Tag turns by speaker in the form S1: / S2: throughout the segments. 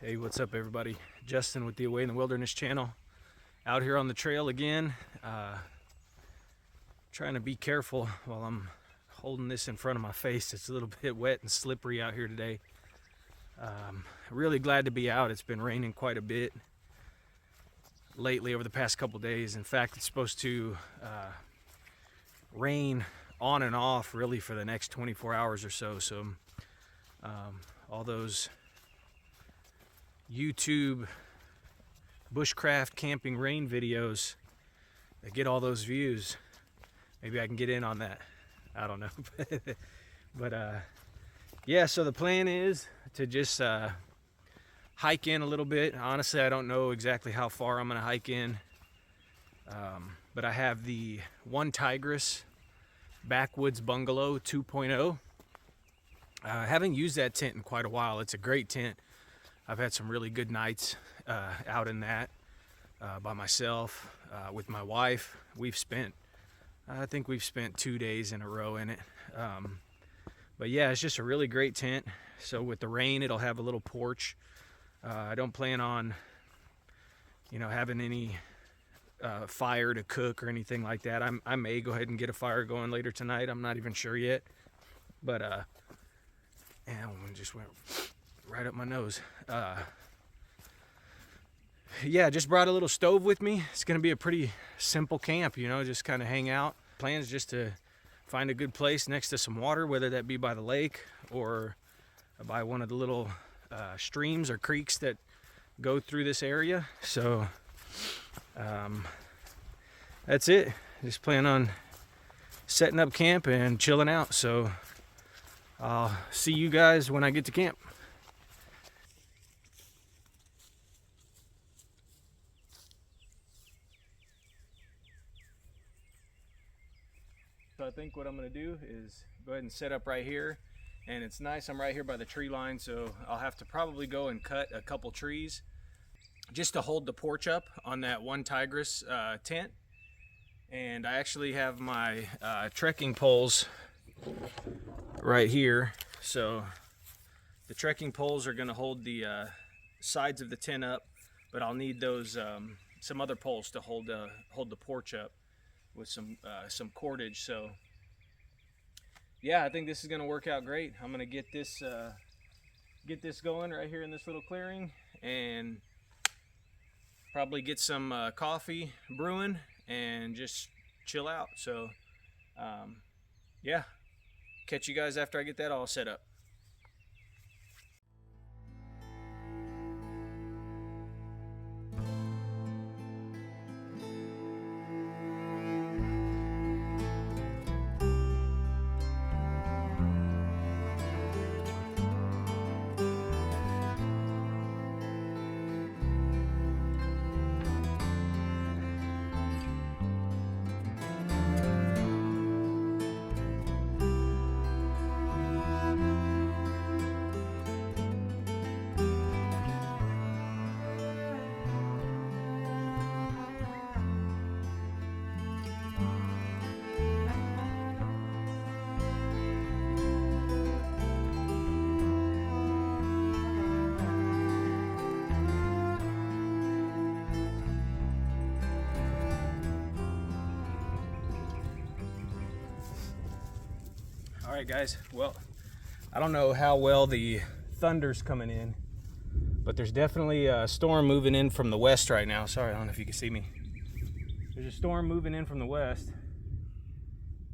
S1: Hey, what's up everybody? Justin with the Away in the Wilderness channel. Out here on the trail again. Trying to be careful while I'm holding this in front of my face. It's a little bit wet and slippery out here today. Really glad to be out. It's been raining quite a bit lately over the past couple days. In fact, it's supposed to rain on and off really for the next 24 hours or so. So all those YouTube bushcraft camping rain videos that get all those views, maybe I can get in on that. I don't know. But yeah, so the plan is to just hike in a little bit. Honestly, I don't know exactly how far I'm gonna hike in, but I have the One Tigress Backwoods Bungalow 2.0. I haven't used that tent in quite a while. It's a great tent. I've had some really good nights out in that by myself, with my wife. I think we've spent 2 days in a row in it. But yeah, it's just a really great tent. So with the rain, it'll have a little porch. I don't plan on, having any fire to cook or anything like that. I may go ahead and get a fire going later tonight. I'm not even sure yet. But and one just went right up my nose. Yeah, just brought a little stove with me. It's gonna be a pretty simple camp, just kind of hang out. Plans just to find a good place next to some water, whether that be by the lake or by one of the little streams or creeks that go through this area. So that's it. Just plan on setting up camp and chilling out. So I'll see you guys when I get to camp. So I think what I'm gonna do is go ahead and set up right here, and it's nice, I'm right here by the tree line, so I'll have to probably go and cut a couple trees just to hold the porch up on that One Tigress tent. And I actually have my trekking poles right here, so the trekking poles are gonna hold the sides of the tent up, but I'll need those some other poles to hold the porch up with some cordage. So yeah, I think this is gonna work out great. I'm gonna get this going right here in this little clearing, and probably get some coffee brewing and just chill out. So yeah, catch you guys after I get that all set up. All right, guys. Well, I don't know how well the thunder's coming in, but there's definitely a storm moving in from the west right now. Sorry, I don't know if you can see me. There's a storm moving in from the west.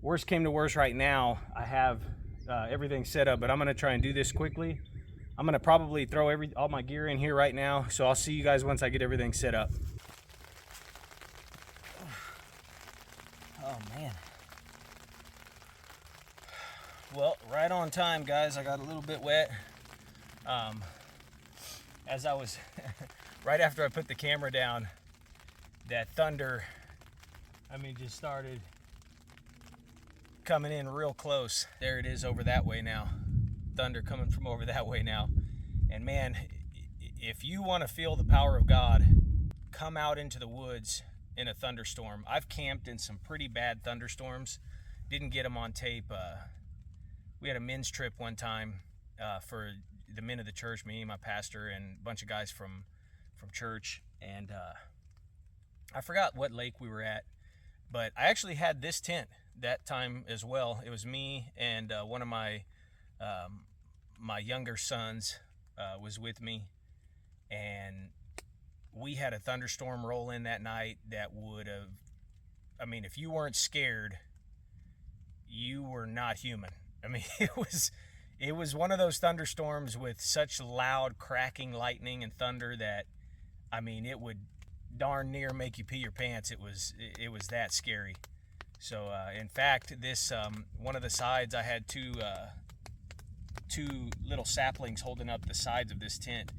S1: Worst came to worst right now, I have everything set up, but I'm gonna try and do this quickly. I'm gonna probably throw all my gear in here right now, so I'll see you guys once I get everything set up. Oh man. Well, right on time, guys. I got a little bit wet. As I was, right after I put the camera down, that thunder, just started coming in real close. There it is over that way now. Thunder coming from over that way now. And man, if you want to feel the power of God, come out into the woods in a thunderstorm. I've camped in some pretty bad thunderstorms. Didn't get them on tape. We had a men's trip one time for the men of the church, me, my pastor, and a bunch of guys from church. And I forgot what lake we were at, but I actually had this tent that time as well. It was me and one of my my younger sons was with me, and we had a thunderstorm roll in that night that would have, I mean, if you weren't scared, you were not human. I mean, it was one of those thunderstorms with such loud cracking lightning and thunder that, I mean, it would darn near make you pee your pants. It was that scary. So in fact, this one of the sides, I had two little saplings holding up the sides of this tent.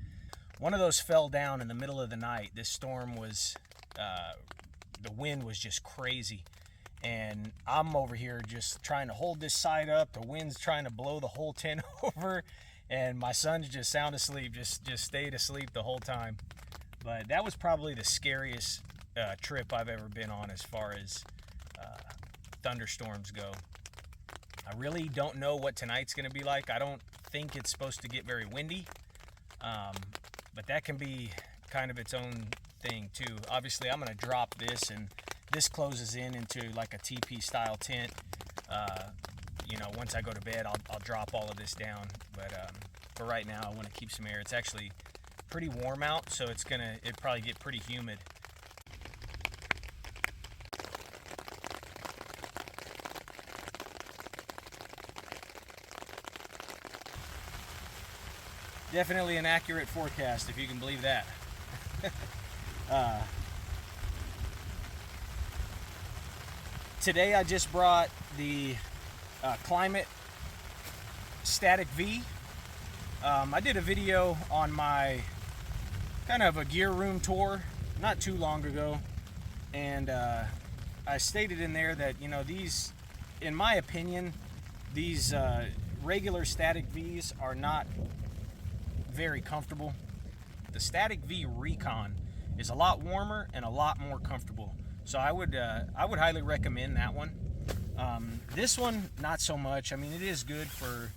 S1: One of those fell down in the middle of the night. This storm was, the wind was just crazy. And I'm over here just trying to hold this side up. The wind's trying to blow the whole tent over. And my son's just sound asleep, just stayed asleep the whole time. But that was probably the scariest trip I've ever been on as far as thunderstorms go. I really don't know what tonight's going to be like. I don't think it's supposed to get very windy. But that can be kind of its own thing too. Obviously, I'm going to drop this, and this closes into like a teepee style tent. You know, once I go to bed, I'll drop all of this down. But for right now, I want to keep some air. It's actually pretty warm out, so it'd probably get pretty humid. Definitely an accurate forecast, if you can believe that. Today I just brought the Climate Static V. I did a video on my kind of a gear room tour not too long ago, and I stated in there that, you know, these, in my opinion, these regular Static Vs are not very comfortable. The Static V Recon is a lot warmer and a lot more comfortable, so I would highly recommend that one. This one, not so much. I mean, it is good for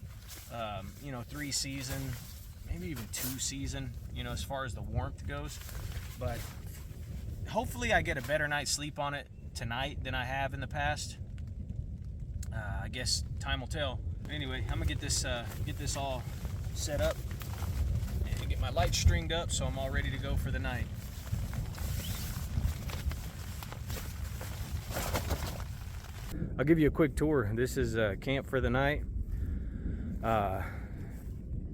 S1: you know, 3 season, maybe even 2 season, you know, as far as the warmth goes. But hopefully I get a better night's sleep on it tonight than I have in the past. I guess time will tell. Anyway, I'm gonna get this all set up and get my lights stringed up so I'm all ready to go for the night. I'll give you a quick tour. This is camp for the night.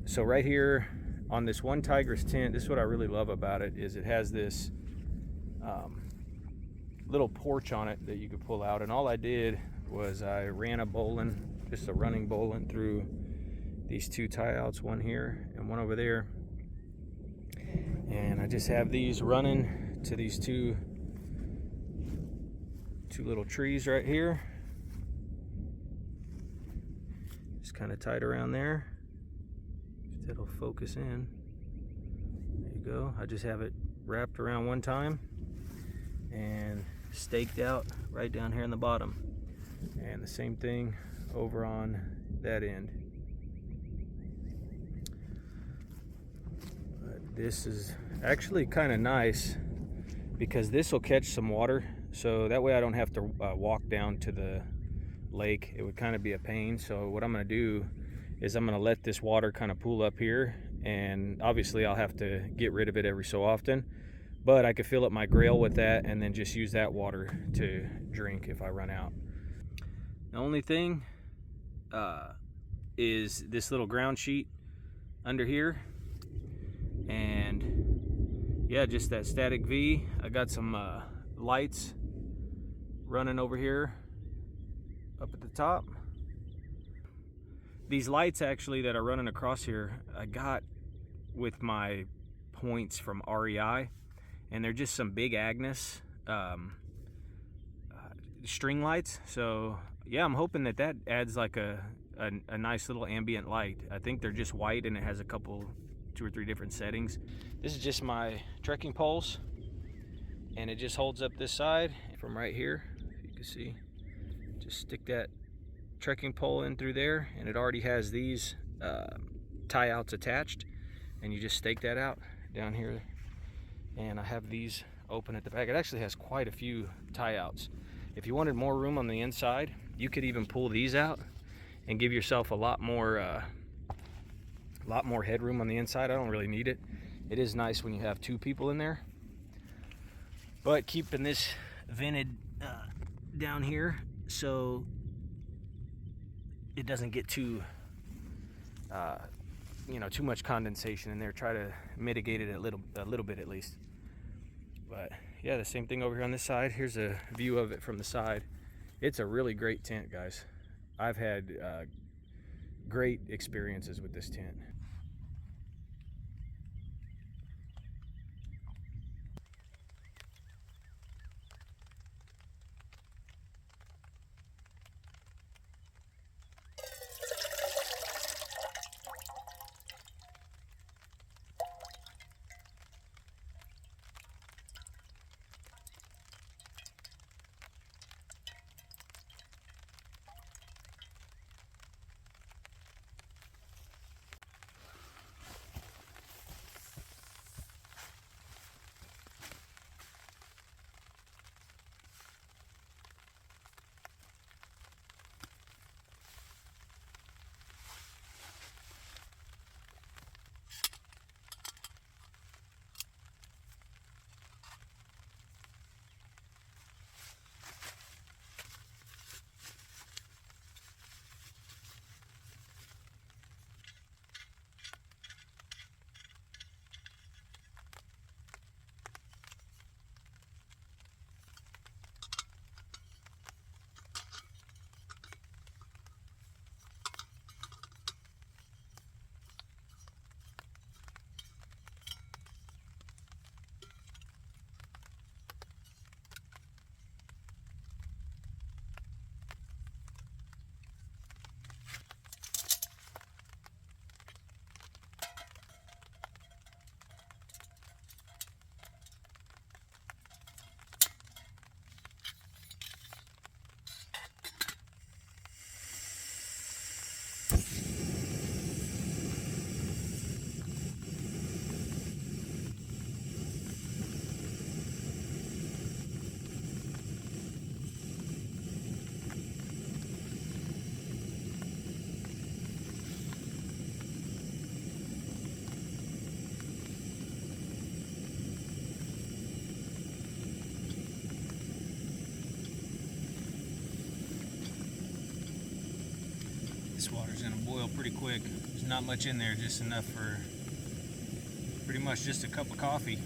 S1: So right here on this one Tigress tent, this is what I really love about it, is it has this little porch on it that you could pull out. And all I did was I ran a bowline, just a running bowline, through these 2 tie outs, one here and one over there. And I just have these running to these two little trees right here. Just kind of tied around there. That'll focus in. There you go. I just have it wrapped around one time and staked out right down here in the bottom. And the same thing over on that end. But this is actually kind of nice because this will catch some water, so that way I don't have to walk down to the lake. It would kind of be a pain. So what I'm going to do is I'm going to let this water kind of pool up here, and obviously I'll have to get rid of it every so often, but I could fill up my grill with that and then just use that water to drink if I run out. The only thing is this little ground sheet under here, and yeah, just that Static V. I got some lights running over here up at the top. These lights actually that are running across here, I got with my points from REI, and they're just some big Agnes string lights. So yeah, I'm hoping that adds like a nice little ambient light. I think they're just white, and it has a couple, 2 or 3 different settings. This is just my trekking poles, and it just holds up this side from right here. If you can see, just stick that trekking pole in through there, and it already has these tie outs attached, and you just stake that out down here. And I have these open at the back. It actually has quite a few tie outs. If you wanted more room on the inside, you could even pull these out and give yourself a lot more headroom on the inside. I don't really need it. It is nice when you have two people in there, but keeping this vented down here so it doesn't get too too much condensation in there. Try to mitigate it a little bit at least. But yeah, the same thing over here on this side. Here's a view of it from the side. It's a really great tent, guys. I've had great experiences with this tent. This water's gonna boil pretty quick. There's not much in there, just enough for pretty much just a cup of coffee.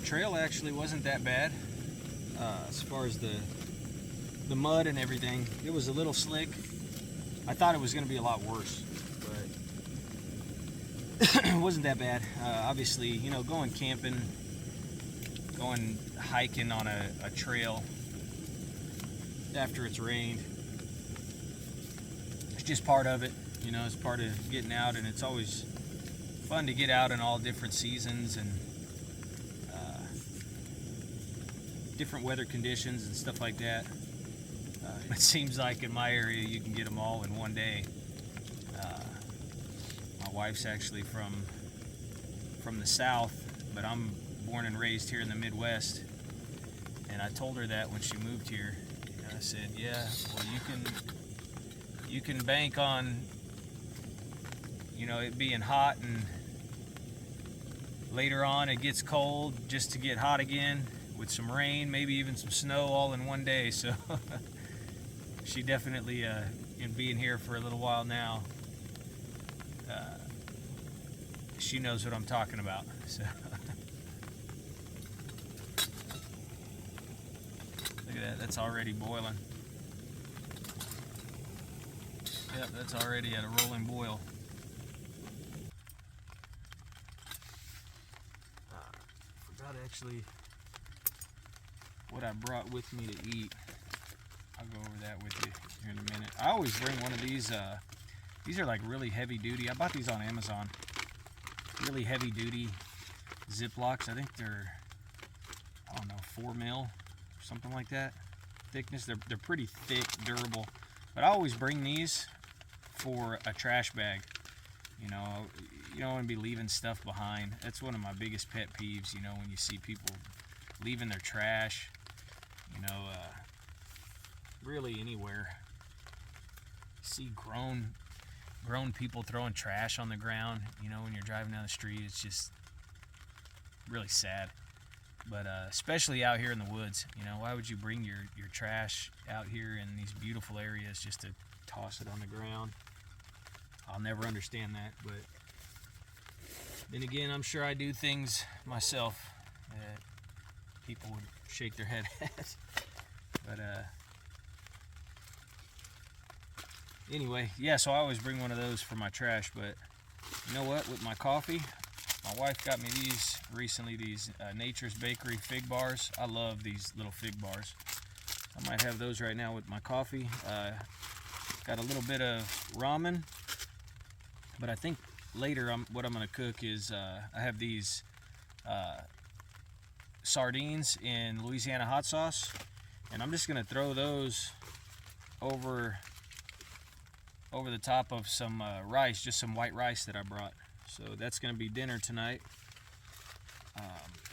S1: The trail actually wasn't that bad as far as the mud and everything. It was a little slick. I thought it was gonna be a lot worse, but it wasn't that bad. Obviously, you know, going camping, going hiking on a trail after it's rained, just part of it, you know. It's part of getting out, and it's always fun to get out in all different seasons and different weather conditions and stuff like that. It seems like in my area you can get them all in one day. My wife's actually from the south, but I'm born and raised here in the Midwest, and I told her that when she moved here. I said, yeah, well, you can bank on, you know, it being hot, and later on it gets cold just to get hot again with some rain, maybe even some snow, all in one day. So she definitely in being here for a little while now, she knows what I'm talking about. So look at that, that's already boiling. Yep, that's already at a rolling boil. Forgot actually what I brought with me to eat. I'll go over that with you here in a minute. I always bring one of these. These are like really heavy duty. I bought these on Amazon. Really heavy duty Ziplocs. I think they're, I don't know, 4 mil or something like that thickness. They're pretty thick, durable. But I always bring these for a trash bag. You know, you don't want to be leaving stuff behind. That's one of my biggest pet peeves, you know, when you see people leaving their trash, you know, really anywhere. See grown people throwing trash on the ground, you know, when you're driving down the street. It's just really sad. But especially out here in the woods, you know, why would you bring your trash out here in these beautiful areas just to toss it on the ground? I'll never understand that. But then again, I'm sure I do things myself that people would shake their head at. But anyway, yeah, so I always bring one of those for my trash. But you know what, with my coffee, my wife got me these recently, these Nature's Bakery fig bars. I love these little fig bars. I might have those right now with my coffee. Got a little bit of ramen, but I think later what I'm going to cook is I have these sardines in Louisiana hot sauce, and I'm just going to throw those over the top of some rice, just some white rice that I brought. So that's going to be dinner tonight.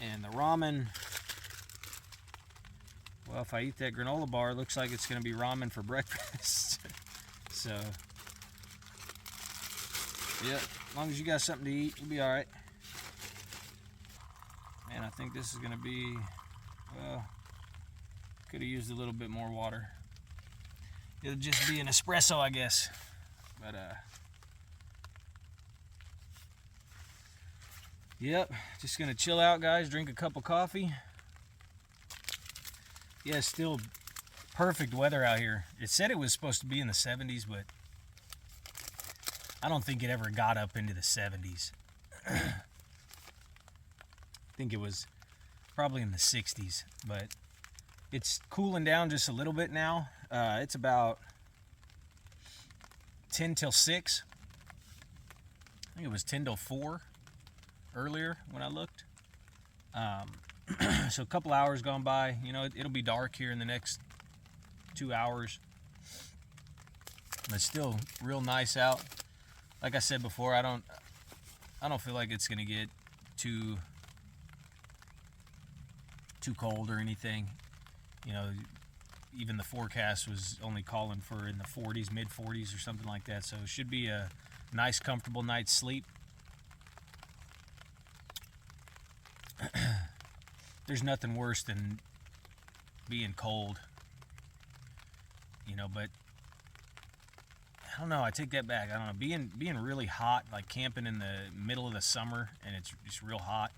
S1: And the ramen, well, if I eat that granola bar, it looks like it's going to be ramen for breakfast. So, yeah, as long as you got something to eat, you'll be all right. And I think this is going to be, well, could have used a little bit more water. It'll just be an espresso, I guess. But, yep, just gonna chill out, guys, drink a cup of coffee. Yeah, it's still perfect weather out here. It said it was supposed to be in the 70s, but I don't think it ever got up into the 70s. I think it was probably in the 60s, but it's cooling down just a little bit now. It's about 10 till 6. I think it was 10 till 4 earlier when I looked. So a couple hours gone by. You know, it'll be dark here in the next 2 hours. But still real nice out. Like I said before, I don't feel like it's gonna get too cold or anything. You know, even the forecast was only calling for in the 40s, mid 40s or something like that. So it should be a nice, comfortable night's sleep. There's nothing worse than being cold, you know, but I don't know, I take that back. I don't know, being really hot, like camping in the middle of the summer and it's just real hot,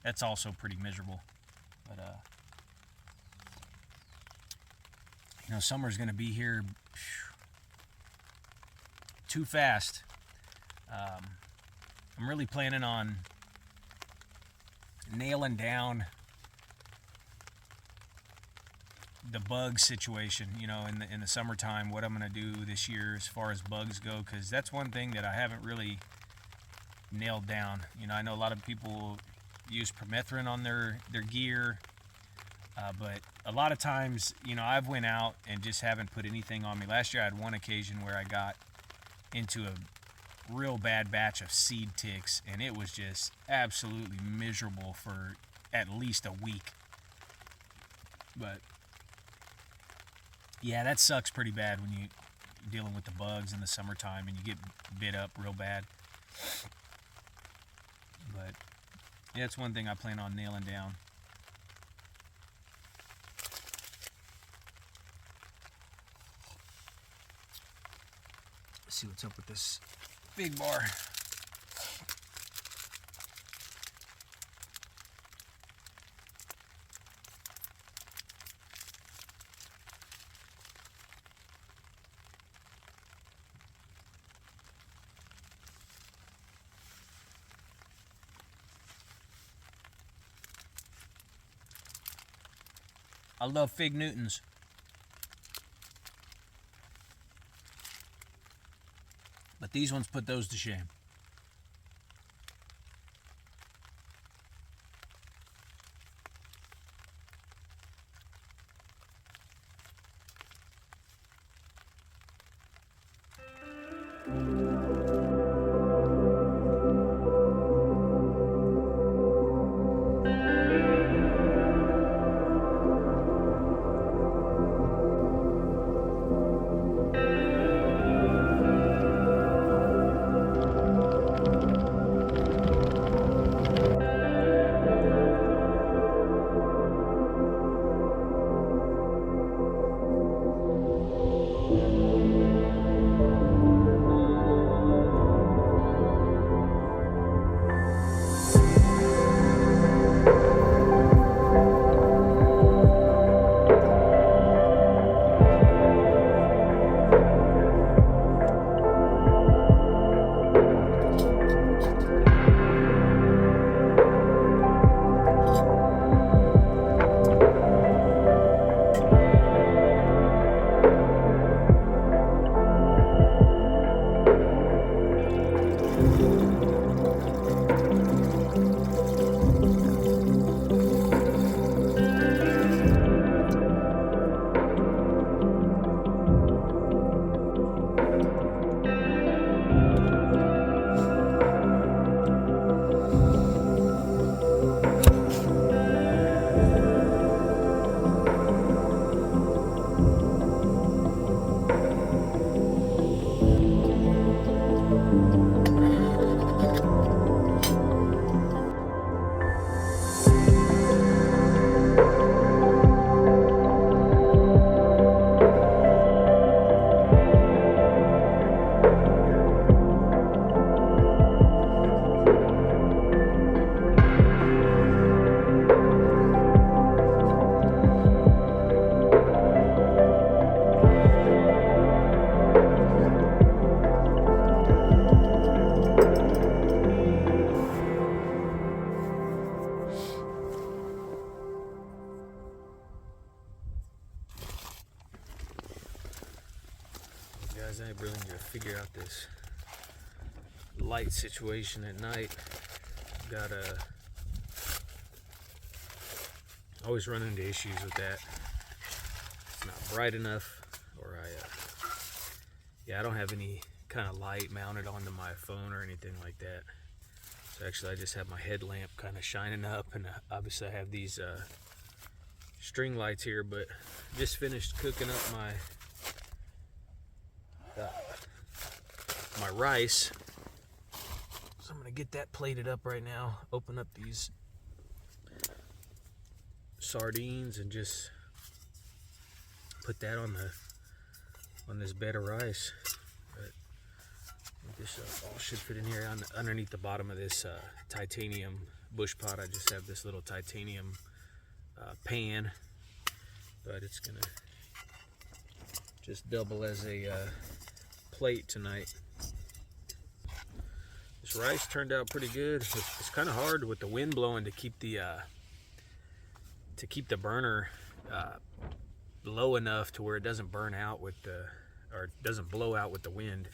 S1: that's also pretty miserable. But you know, summer's gonna be here too fast. I'm really planning on nailing down the bug situation, you know, in the summertime, what I'm going to do this year as far as bugs go, because that's one thing that I haven't really nailed down. You know, I know a lot of people use permethrin on their gear, but a lot of times, you know, I've went out and just haven't put anything on me. Last year I had one occasion where I got into a real bad batch of seed ticks, and it was just absolutely miserable for at least a week. But yeah, that sucks pretty bad when you're dealing with the bugs in the summertime and you get bit up real bad. But yeah, it's one thing I plan on nailing down. Let's see what's up with this big bar. I love fig Newtons. But these ones put those to shame. figure out this light situation at night. Got always run into issues with that. It's not bright enough, or I don't have any kind of light mounted onto my phone or anything like that. So actually I just have my headlamp kind of shining up, and obviously I have these string lights here, but just finished cooking up my rice. So I'm gonna get that plated up right now, open up these sardines and just put that on this bed of rice. But this all should fit in here. Underneath the bottom of this titanium bush pot, I just have this little titanium pan, but it's gonna just double as a plate tonight. This rice turned out pretty good. It's kind of hard with the wind blowing to keep the burner low enough to where it doesn't burn out with or doesn't blow out with the wind.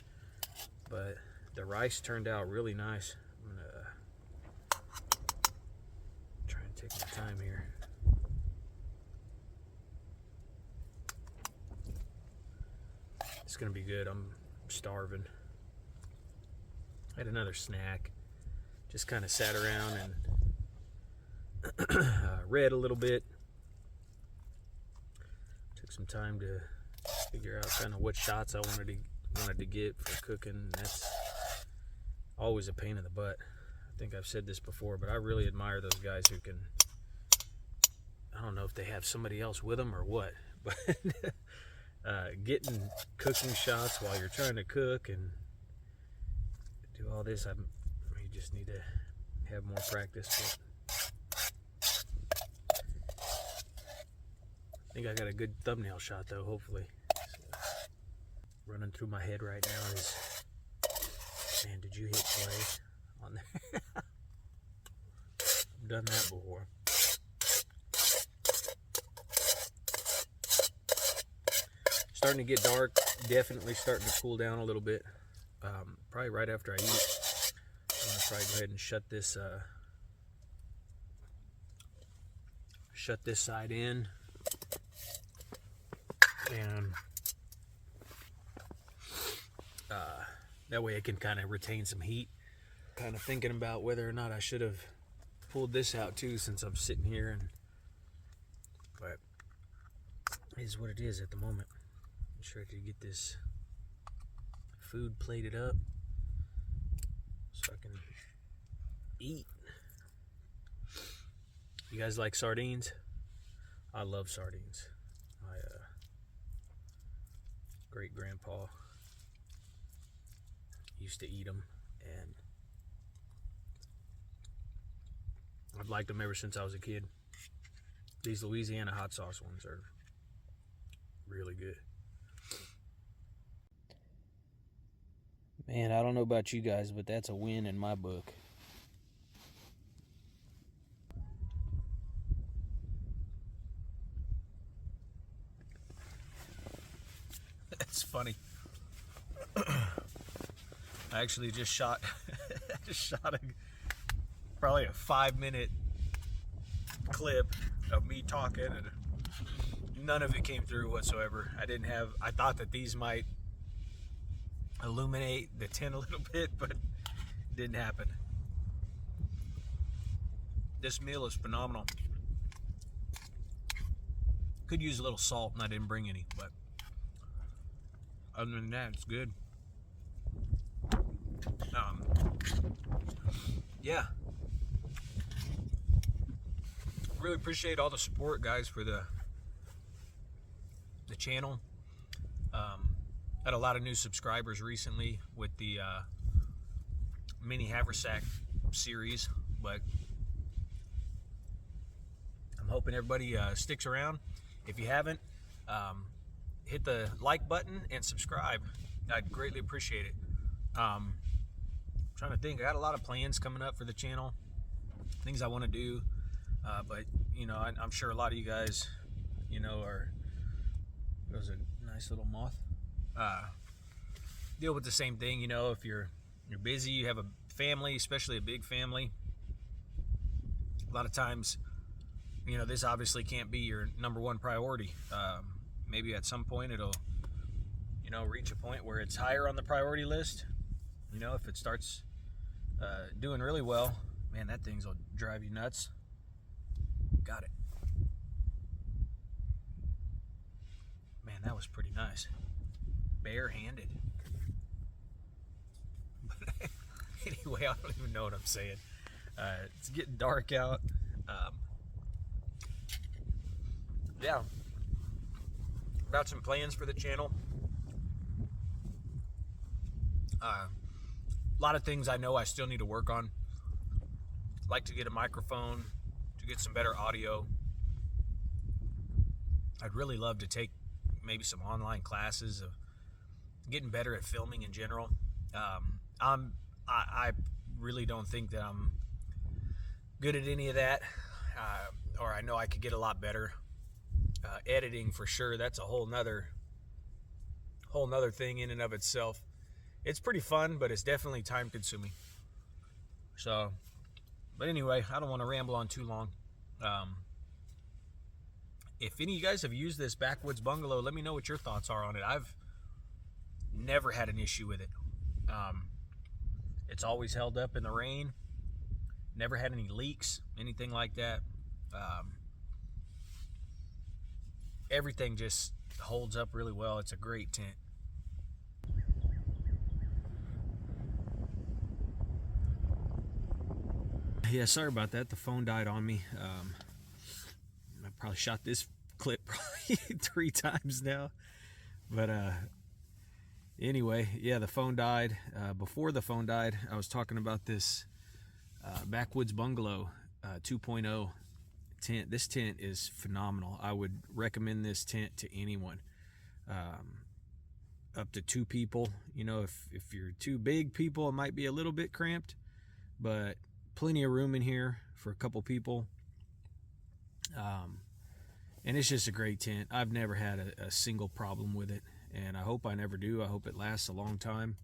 S1: But the rice turned out really nice. I'm gonna try and take my time here. It's gonna be good. I'm starving. I had another snack. Just kind of sat around and read a little bit. Took some time to figure out kind of what shots I wanted to get for cooking. That's always a pain in the butt. I think I've said this before, but I really admire those guys who can, I don't know if they have somebody else with them or what, but getting cooking shots while you're trying to cook and do all this, you just need to have more practice. I think I got a good thumbnail shot though, hopefully. So, running through my head right now is, man, did you hit play on there? I've done that before. Starting to get dark, definitely starting to cool down a little bit. Probably right after I eat. I'm gonna try to go ahead and shut this side in, and that way I can kind of retain some heat. Kind of thinking about whether or not I should have pulled this out too, since I'm sitting here, but it is what it is at the moment. I'm sure I could get this food plated up so I can eat. You guys like sardines? I love sardines. My great grandpa used to eat them, and I've liked them ever since I was a kid. These Louisiana hot sauce ones are really good. Man, I don't know about you guys, but that's a win in my book. That's funny. I actually just shot probably a 5-minute clip of me talking, and none of it came through whatsoever. I thought that these might illuminate the tin a little bit, but it didn't happen. This meal is phenomenal. Could use a little salt, and I didn't bring any, but other than that, it's good. Yeah, really appreciate all the support, guys, for the channel. Had a lot of new subscribers recently with the mini haversack series, but I'm hoping everybody sticks around. If you haven't, hit the like button and subscribe. I'd greatly appreciate it. I'm trying to think. I got a lot of plans coming up for the channel, things I want to do, but you know, I'm sure a lot of you guys, you know, there's a nice little moth. deal with the same thing. You know, if you're busy, you have a family, especially a big family. A lot of times, you know, this obviously can't be your number one priority. Maybe at some point it'll, you know, reach a point where it's higher on the priority list. You know, if it starts doing really well, man, that thing's will drive you nuts. Got it. Man, that was pretty nice. Bare-handed. But anyway, I don't even know what I'm saying. It's getting dark out. Yeah. About some plans for the channel. A lot of things I know I still need to work on. I'd like to get a microphone, to get some better audio. I'd really love to take maybe some online classes of getting better at filming in general. I really don't think that I'm good at any of that, or I know I could get a lot better. Editing for sure, that's a whole nother thing in and of itself. It's pretty fun, but it's definitely time consuming. So, but anyway, I don't want to ramble on too long. If any of you guys have used this Backwoods Bungalow, let me know what your thoughts are on it. I've never had an issue with it. It's always held up in the rain. Never had any leaks, anything like that. Everything just holds up really well. It's a great tent. Yeah, sorry about that. The phone died on me. I probably shot this clip probably 3 times now. But anyway, yeah, the phone died. Before the phone died, I was talking about this Backwoods Bungalow 2.0 tent. This tent is phenomenal. I would recommend this tent to anyone. Up to 2 people. You know, if you're 2 big people, it might be a little bit cramped, but plenty of room in here for a couple people. And it's just a great tent. I've never had a single problem with it, and I hope I never do. I hope it lasts a long time.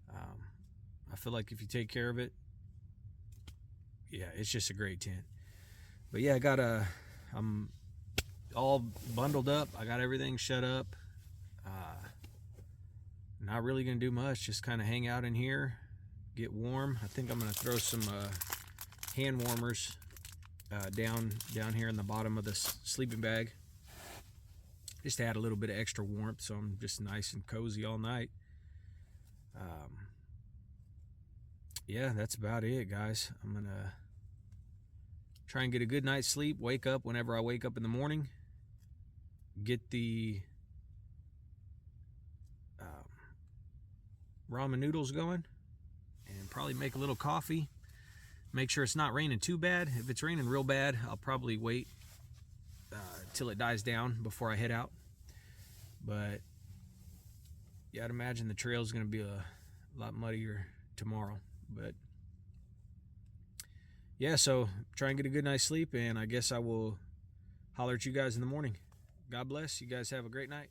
S1: I feel like if you take care of it, yeah, it's just a great tent. But yeah, I'm all bundled up. I got everything shut up. Not really gonna do much, just kind of hang out in here, get warm. I think I'm gonna throw some hand warmers down here in the bottom of this sleeping bag, just to add a little bit of extra warmth, so I'm just nice and cozy all night. Yeah, that's about it, guys. I'm gonna try and get a good night's sleep, wake up whenever I wake up in the morning, get the ramen noodles going, and probably make a little coffee. Make sure it's not raining too bad. If it's raining real bad, I'll probably wait till it dies down before I head out. But yeah, I'd imagine the trail is going to be a lot muddier tomorrow. But yeah, so try and get a good night's sleep, and I guess I will holler at you guys in the morning. God bless. You guys have a great night.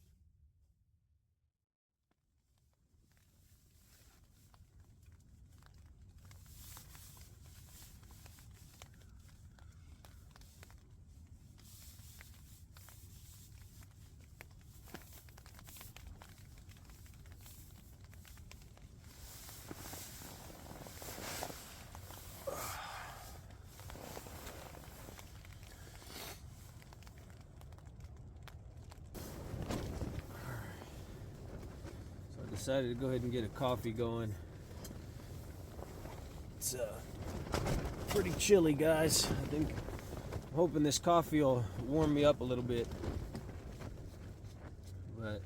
S1: Decided to go ahead and get a coffee going. It's pretty chilly, guys. I'm hoping this coffee will warm me up a little bit. But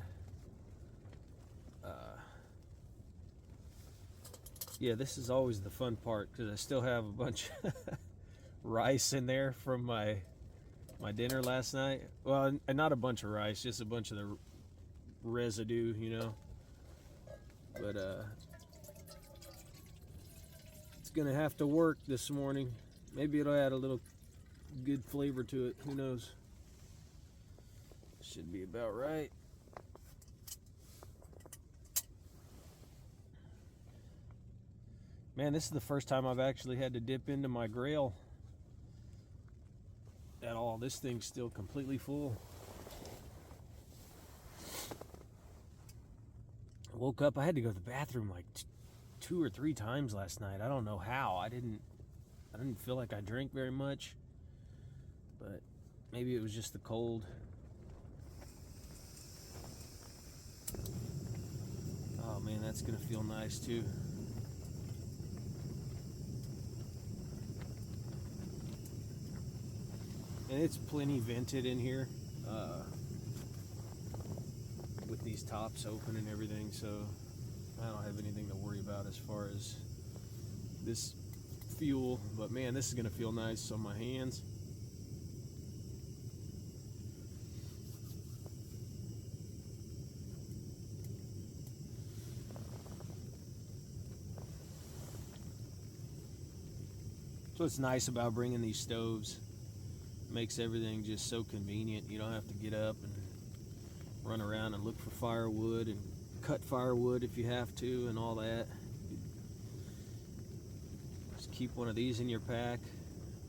S1: yeah, this is always the fun part, because I still have a bunch of rice in there from my dinner last night. Well, not a bunch of rice, just a bunch of the residue, you know. But it's gonna have to work this morning. Maybe it'll add a little good flavor to it. Who knows? Should be about right. Man, this is the first time I've actually had to dip into my Grail at all. This thing's still completely full. I woke up, I had to go to the bathroom like 2 or 3 times last night. I don't know how. I didn't feel like I drank very much, but maybe it was just the cold. Oh man, that's gonna feel nice too. And it's plenty vented in here with these tops open and everything, so I don't have anything to worry about as far as this fuel. But man, this is gonna feel nice on my hands. So what's nice about bringing these stoves, makes everything just so convenient. You don't have to get up and run around and look for firewood and cut firewood if you have to and all that. Just keep one of these in your pack.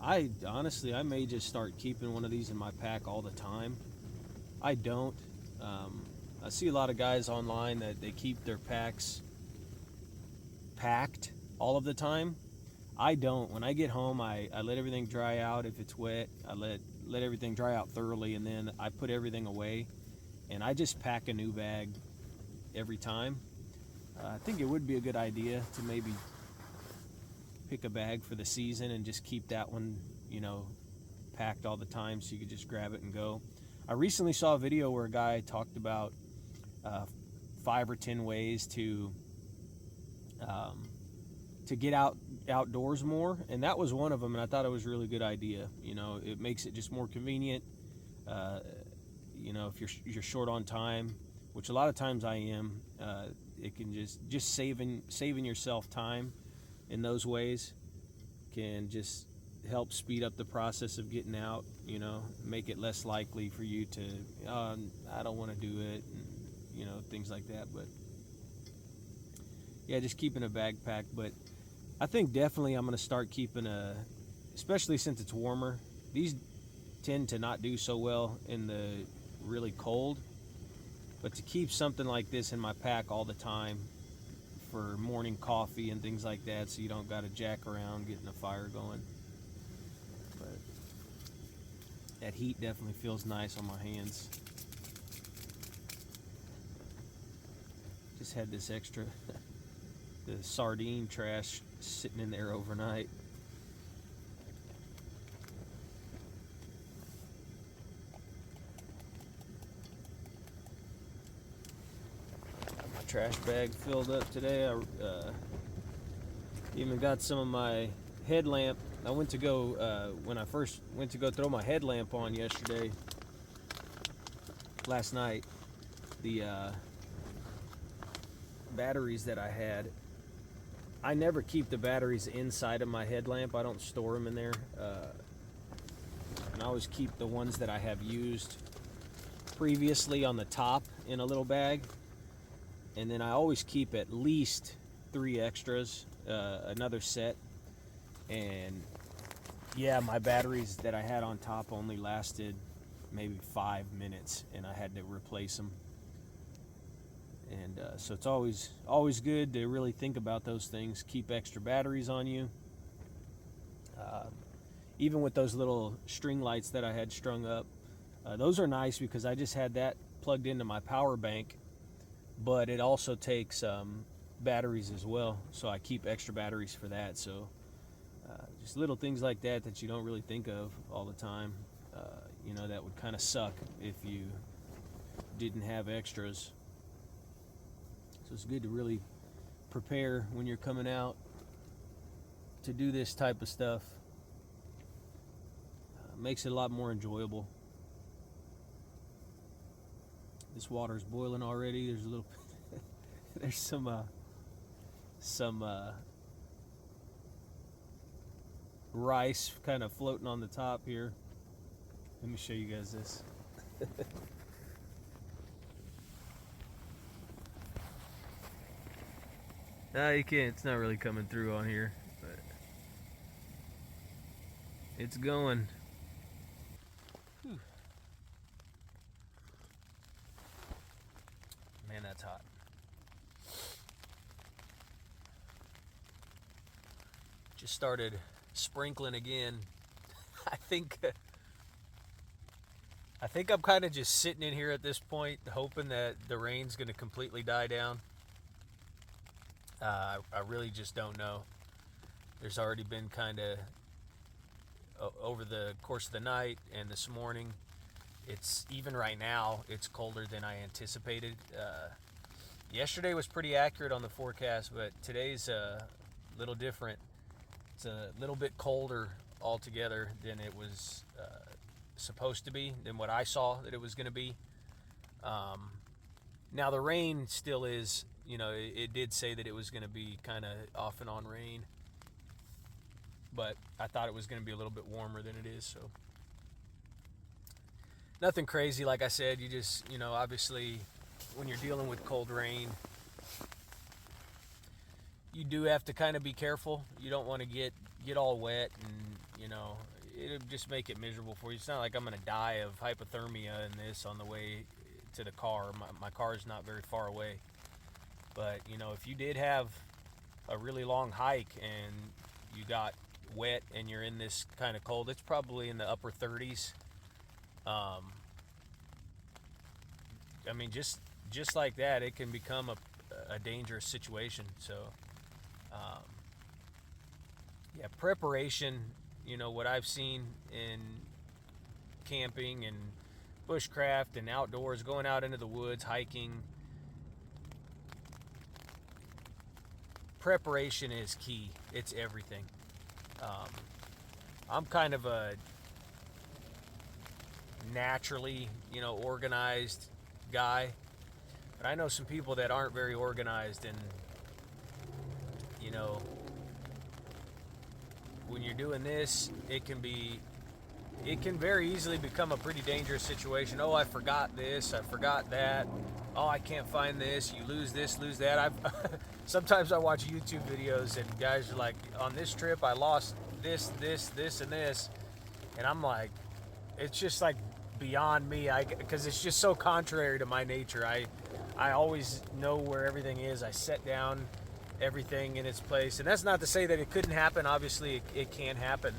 S1: I honestly may just start keeping one of these in my pack all the time. I don't. I see a lot of guys online that they keep their packs packed all of the time. I don't. When I get home, I let everything dry out. If it's wet, I let everything dry out thoroughly, and then I put everything away, and I just pack a new bag every time. I think it would be a good idea to maybe pick a bag for the season and just keep that one, you know, packed all the time so you could just grab it and go. I recently saw a video where a guy talked about 5 or 10 ways to get outdoors more, and that was one of them, and I thought it was a really good idea. You know, it makes it just more convenient. You know, if you're short on time, which a lot of times I am, it can just saving yourself time in those ways can just help speed up the process of getting out. You know, make it less likely for you to I don't want to do it, and, you know, things like that. But yeah, just keeping a bag packed. But I think definitely I'm going to start keeping especially since it's warmer. These tend to not do so well in the really cold, but to keep something like this in my pack all the time for morning coffee and things like that, so you don't got to jack around getting a fire going. But that heat definitely feels nice on my hands. Just had this extra the sardine trash sitting in there overnight. Got my trash bag filled up today. I even got some of my headlamp. I went to go when I first went to go throw my headlamp on last night, the batteries that I had, I never keep the batteries inside of my headlamp. I don't store them in there. And I always keep the ones that I have used previously on the top in a little bag. And then I always keep at least 3 extras, another set. And yeah, my batteries that I had on top only lasted maybe 5 minutes, and I had to replace them. And so it's always good to really think about those things. Keep extra batteries on you. Even with those little string lights that I had strung up, those are nice because I just had that plugged into my power bank, but it also takes batteries as well, so I keep extra batteries for that. So just little things like that you don't really think of all the time. You know, that would kind of suck if you didn't have extras. So it's good to really prepare when you're coming out to do this type of stuff. Makes it a lot more enjoyable. This water's boiling already. There's a little there's some rice kind of floating on the top here. Let me show you guys this. No, you can't. It's not really coming through on here, but it's going. Whew. Man, that's hot. Just started sprinkling again. I think I'm kind of just sitting in here at this point, hoping that the rain's going to completely die down. I really just don't know. There's already been kind of over the course of the night and this morning. It's even right now, it's colder than I anticipated. Yesterday was pretty accurate on the forecast, but today's a little different. It's a little bit colder altogether than it was supposed to be, than what I saw that it was going to be. Now the rain still is, it did say that it was going to be kind of off and on rain, but I thought it was going to be a little bit warmer than it is, so nothing crazy. Like I said, you just, obviously when you're dealing with cold rain, you do have to kind of be careful. You don't want to get all wet, and it'll just make it miserable for you. It's not like I'm going to die of hypothermia in this on the way to the car. My car is not very far away. But, if you did have a really long hike and you got wet and you're in this kind of cold, it's probably in the upper 30s. I mean, just like that, it can become a dangerous situation. So, yeah, preparation, what I've seen in camping and bushcraft and outdoors, going out into the woods, hiking, preparation is key. It's everything. I'm kind of a naturally, organized guy, but I know some people that aren't very organized, and when you're doing this, it can very easily become a pretty dangerous situation. Oh, I forgot this, I forgot that. Oh, I can't find this. You lose this, lose that. Sometimes I watch YouTube videos and guys are like, on this trip I lost this, and this, and I'm like, it's just like beyond me. Because it's just so contrary to my nature. I always know where everything is. I set down everything in its place, and that's not to say that it couldn't happen. Obviously it can happen,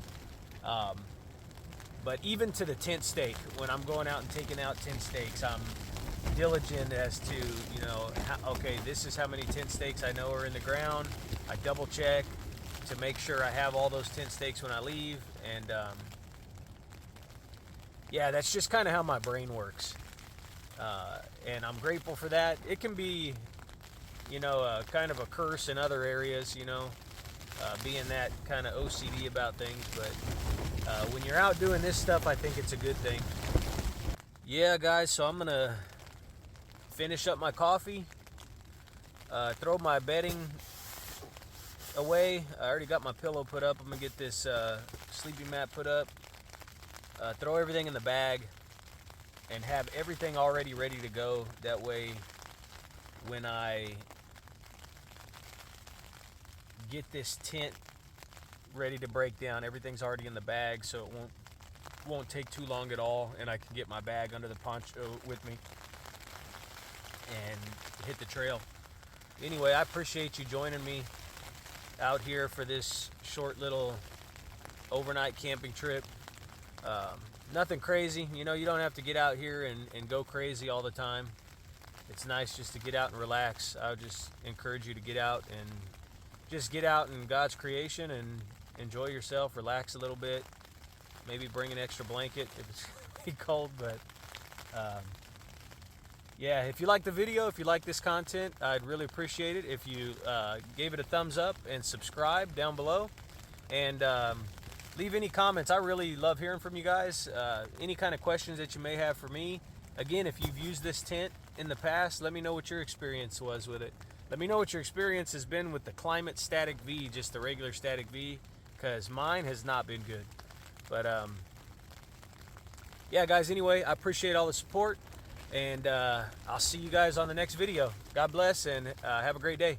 S1: but even to the tent stake, when I'm going out and taking out tent stakes, I'm diligent as to okay, this is how many tent stakes I know are in the ground. I double check to make sure I have all those tent stakes when I leave, and yeah, that's just kind of how my brain works, and I'm grateful for that. It can be kind of a curse in other areas, being that kind of OCD about things. But when you're out doing this stuff, I think it's a good thing. Yeah, guys, so I'm going to finish up my coffee, throw my bedding away. I already got my pillow put up. I'm going to get this sleeping mat put up, throw everything in the bag, and have everything already ready to go. That way, when I get this tent ready to break down, everything's already in the bag, so it won't take too long at all, and I can get my bag under the poncho with me and hit the trail. Anyway, I appreciate you joining me out here for this short little overnight camping trip. Nothing crazy, you don't have to get out here and go crazy all the time. It's nice just to get out and relax. I would just encourage you to get out and just get out in God's creation and enjoy yourself, relax a little bit, maybe bring an extra blanket if it's gonna be cold. But yeah, if you like the video, if you like this content, I'd really appreciate it if you gave it a thumbs up and subscribe down below, and leave any comments. I really love hearing from you guys. Any kind of questions that you may have for me. Again, if you've used this tent in the past, let me know what your experience was with it. Let me know what your experience has been with the Climate Static V, just the regular Static V, because mine has not been good. But yeah, guys, anyway, I appreciate all the support, and I'll see you guys on the next video. God bless, and have a great day.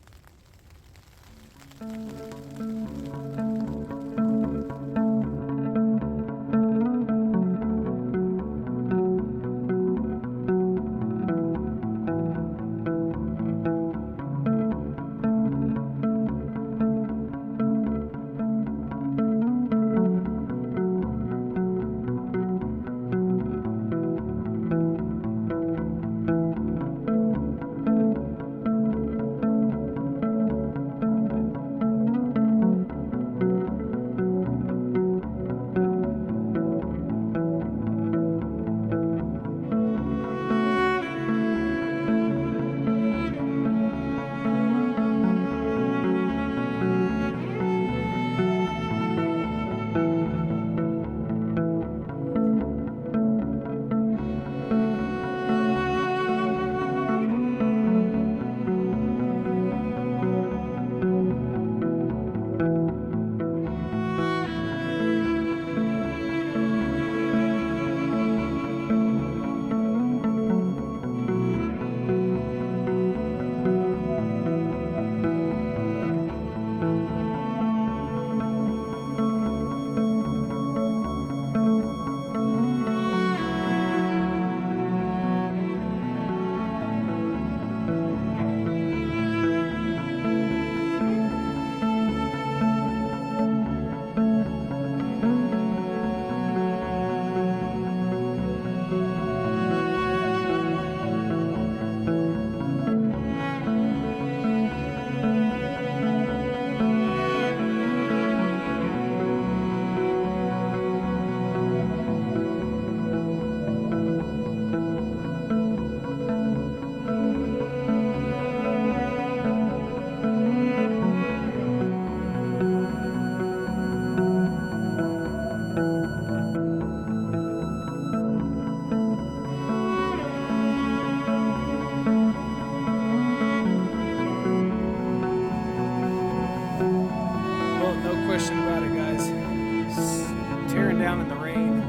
S1: Question about it, guys. It's tearing down in the rain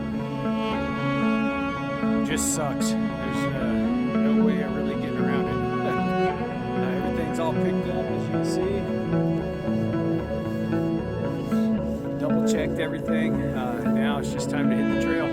S1: just sucks. There's no way of really getting around it. Everything's all picked up, as you can see. Double checked everything. Now it's just time to hit the trail.